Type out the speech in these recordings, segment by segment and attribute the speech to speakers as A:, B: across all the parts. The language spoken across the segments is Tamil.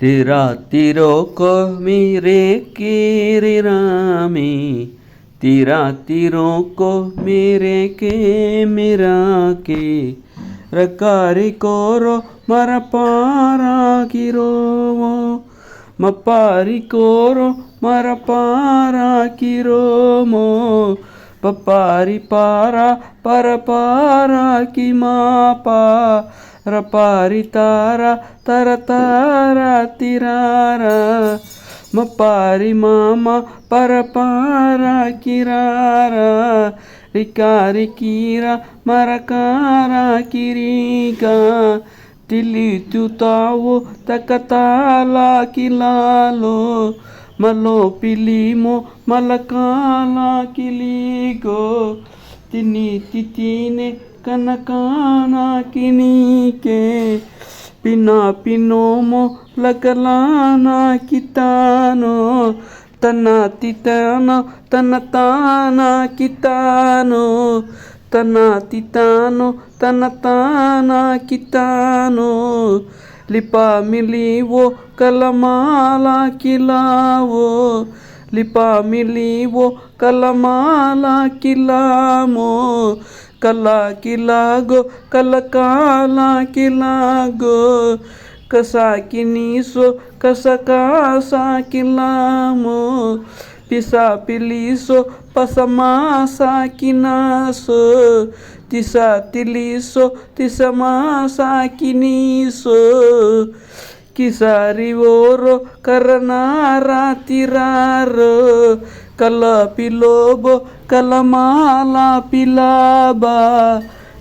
A: तेरा तीरों को मेरे केरा में, तेरा तीरों को मेरे के मेरा के रकारी कोरो मर पारा किरोवो मपारी कोरो मर पारा किरोमो पपारी पारा पर पारा की मापा रपारी तारा तर तारा तिरारा मपारी मामा पर पारा किरारा रिकारी कीरा मरकारा किरीका तिली तुतावो तकताला किलालो मलो पिलीमो मलकाला किलीगो तिनी तितीने कनकाना किनीके पिना पिनोमो लगलाना कितानो तना तितानो तनताना कितानो तना तितानो तनताना कितानो लिपा मिलीवो कलमाला किलावो लिपा मिलीवो कलमाला किलामो कला किलागो कलकाला किलागो कसा किनीसो कसकासा किलामो पिसा पिलीसो पसमासा किनासो तिसा तिलीसो तिसमासा किनीसो किसारिवोरो करनारा तिरारो कला पिलोबो कलमाला पिलाबा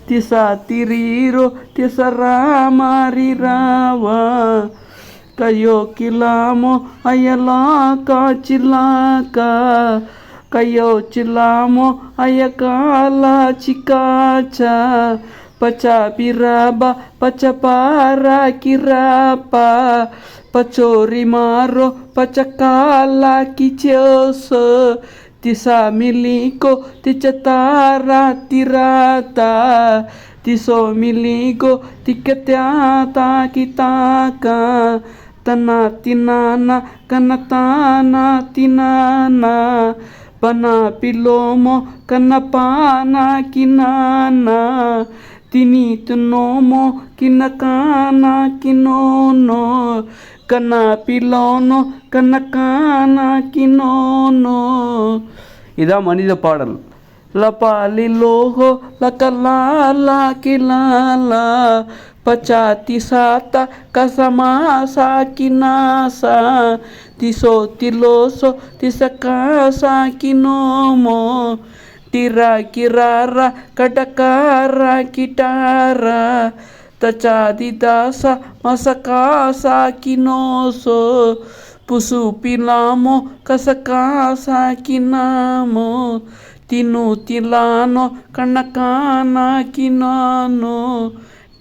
A: तिसा तिरीरो तिसरामा रिरावा कयो किलामो अयला का चिलाका कयो चिलामो अयकाला चिकाचा पचा पिराबा पचपारा किरापा पचोरी मारो पचकाला किचोस तिसा मिलीको तिचतारा तिराता तिसो मिलीको तिकत्याता किताका तना तिनाना कनताना तिनाना पना पिलोमो कनपाना किनाना तिनी तुनोमो किनकाना किनोनो कना पिलोनो कनकाना किनोनो இதான் மனித பாடல். லபாலி லோகோ லகலாலா கிலாலா பச்சாத்தி சாத்தா கசமாசா கினாசா திசோ திலோசோ திசகாசா கினோமோ டிரா கிராரா கடகாரா கிட்டாரா தச்சாதி தாசா மசகாசா கினோசோ புசு பிலாமோ கசகாசா கினாமோ தினு திலானோ கண்ணக்கானா கினானோ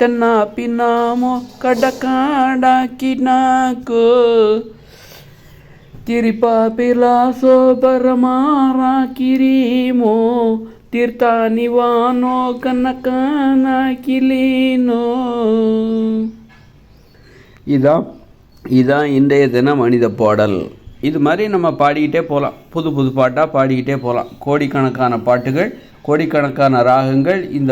A: டன்னா பினாமோ கடகாடா கினாக்கோ तिरिपा पिलासो परमारा किरीमो तीर्था निवानो कनकाना किलीनो இதான் இன்றைய தின மனித பாடல். இது மாதிரி நம்ம பாடிக்கிட்டே போகலாம். புது புது பாட்டாக பாடிக்கிட்டே போகலாம். கோடிக்கணக்கான பாட்டுகள், கோடிக்கணக்கான ராகங்கள் இந்த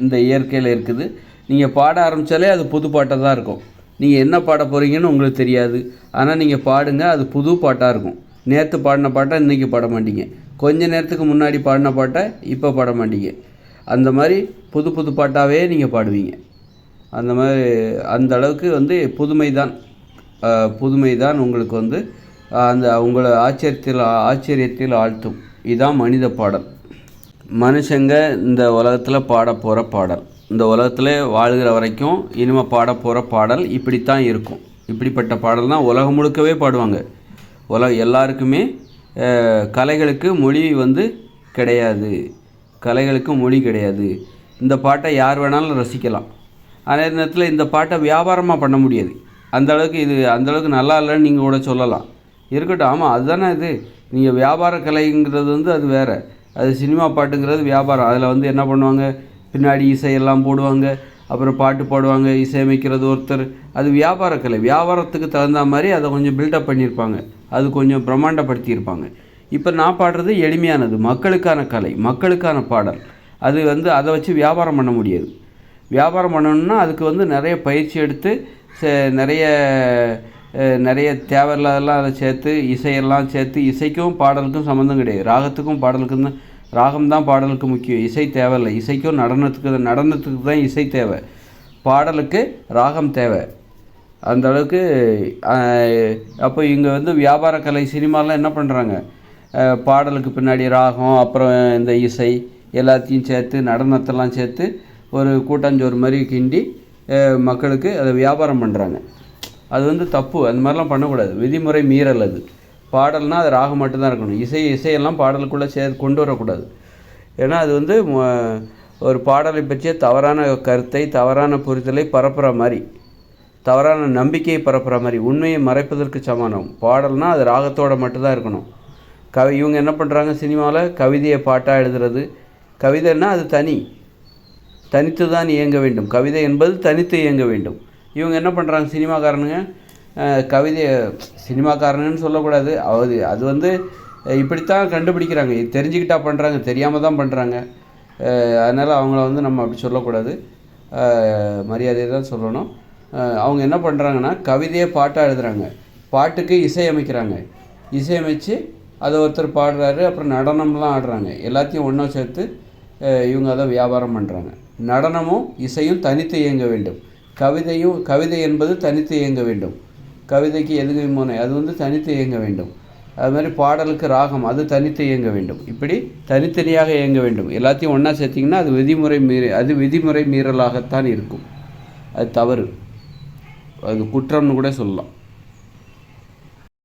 A: இந்த இயற்கையில் இருக்குது. நீங்கள் பாட ஆரம்பித்தாலே அது புது பாட்டாக தான் இருக்கும். நீங்கள் என்ன பாட போகிறீங்கன்னு உங்களுக்கு தெரியாது. ஆனால் நீங்கள் பாடுங்க, அது புது பாட்டாக இருக்கும். நேற்று பாடின பாட்டை இன்றைக்கி பாட மாட்டீங்க. கொஞ்ச நேரத்துக்கு முன்னாடி பாடின பாட்டை இப்போ பாட மாட்டீங்க. அந்த மாதிரி புது புது பாட்டாகவே நீங்கள் பாடுவீங்க. அந்த மாதிரி அந்த அளவுக்கு புதுமை தான் உங்களுக்கு அந்த உங்களை ஆச்சரியத்தில் ஆழ்த்தும். இதுதான் மனித பாடல். மனுஷங்க இந்த உலகத்தில் பாட போகிற பாடல், இந்த உலகத்தில் வாழ்கிற வரைக்கும் இனிமேல் பாட போகிற பாடல் இப்படித்தான் இருக்கும். இப்படிப்பட்ட பாடல் தான் உலகம் முழுக்கவே பாடுவாங்க. எல்லாருக்குமே கலைகளுக்கு மொழி கிடையாது. கலைகளுக்கு மொழி கிடையாது. இந்த பாட்டை யார் வேணாலும் ரசிக்கலாம். அதே நேரத்தில் இந்த பாட்டை வியாபாரமாக பண்ண முடியாது. அந்தளவுக்கு நல்லா இல்லைன்னு நீங்கள் கூட சொல்லலாம். இருக்கட்டும், ஆமாம் அதுதானே இது. நீங்கள் வியாபார கலைங்கிறது அது வேறு. அது சினிமா பாட்டுங்கிறது வியாபாரம். அதில் என்ன பண்ணுவாங்க, பின்னாடி இசையெல்லாம் போடுவாங்க. அப்புறம் பாட்டு பாடுவாங்க, இசையமைக்கிறது ஒருத்தர். அது வியாபார கலை. வியாபாரத்துக்கு தகுந்த மாதிரி அதை கொஞ்சம் பில்டப் பண்ணியிருப்பாங்க, அது கொஞ்சம் பிரம்மாண்டப்படுத்தியிருப்பாங்க. இப்போ நான் பாடுறது எளிமையானது, மக்களுக்கான கலை, மக்களுக்கான பாடல். அது அதை வச்சு வியாபாரம் பண்ண முடியாது. வியாபாரம் பண்ணணுன்னா அதுக்கு நிறைய பயிற்சி எடுத்து நிறைய நிறைய தேவையில்லாதெல்லாம் அதை சேர்த்து இசையெல்லாம் சேர்த்து, இசைக்கும் பாடலுக்கும் சம்மந்தம் கிடையாது, ராகத்துக்கும் பாடலுக்கும் தான். ராகம் தான் பாடலுக்கு முக்கியம், இசை தேவையில்லை. இசைக்கும் நடனத்துக்கு தான் இசை தேவை, பாடலுக்கு ராகம் தேவை. அந்த அளவுக்கு. அப்போ இங்கே வியாபார கலை சினிமாலாம் என்ன பண்ணுறாங்க, பாடலுக்கு பின்னாடி ராகம், அப்புறம் இந்த இசை எல்லாத்தையும் சேர்த்து, நடனத்தெல்லாம் சேர்த்து ஒரு கூட்டாஞ்சோறு மாதிரி கிண்டி மக்களுக்கு அதை வியாபாரம் பண்ணுறாங்க. அது தப்பு. அந்த மாதிரிலாம் பண்ணக்கூடாது, விதிமுறை மீறல். அது பாடல்னால் அது ராகம் மட்டும்தான் இருக்கணும், இசையெல்லாம் பாடலுக்குள்ளே கொண்டு வரக்கூடாது. ஏன்னா அது ஒரு பாடலை பற்றிய தவறான கருத்தை, தவறான புரிதலை பரப்புகிற மாதிரி, தவறான நம்பிக்கையை பரப்புகிற மாதிரி, உண்மையை மறைப்பதற்கு சமானம். பாடல்னால் அது ராகத்தோடு மட்டும்தான் இருக்கணும். இவங்க என்ன பண்ணுறாங்க, சினிமாவில் கவிதையை பாட்டாக எழுதுறது. கவிதைன்னா அது தனித்து தான் இயங்க வேண்டும், கவிதை என்பது தனித்து இயங்க வேண்டும். இவங்க என்ன பண்ணுறாங்க, சினிமாக்காரனுங்க, கவிதையை சினிமாக்காரனுன்னு சொல்லக்கூடாது, அது இப்படித்தான் கண்டுபிடிக்கிறாங்க, தெரிஞ்சுக்கிட்டா பண்ணுறாங்க, தெரியாமல் தான் பண்ணுறாங்க. அதனால் அவங்கள நம்ம அப்படி சொல்லக்கூடாது, மரியாதையை தான் சொல்லணும். அவங்க என்ன பண்ணுறாங்கன்னா, கவிதையை பாட்டாக எழுதுகிறாங்க, பாட்டுக்கு இசையமைக்கிறாங்க, இசையமைச்சு அதை ஒருத்தர் பாடுறாரு, அப்புறம் நடனம்லாம் ஆடுறாங்க. எல்லாத்தையும் ஒன்றா சேர்த்து இவங்க அதை வியாபாரம் பண்ணுறாங்க. நடனமும் இசையும் தனித்து இயங்க வேண்டும், கவிதை என்பது தனித்து இயங்க வேண்டும். கவிதைக்கு எதுகை மோனை அது தனித்து இயங்க வேண்டும். அது மாதிரி பாடலுக்கு ராகம், அது தனித்து இயங்க வேண்டும். இப்படி தனித்தனியாக இயங்க வேண்டும். எல்லாத்தையும் ஒன்றா சேர்த்திங்கன்னா அது விதிமுறை மீறலாகத்தான் இருக்கும். அது தவறு, அது குற்றம்னு கூட சொல்லலாம்.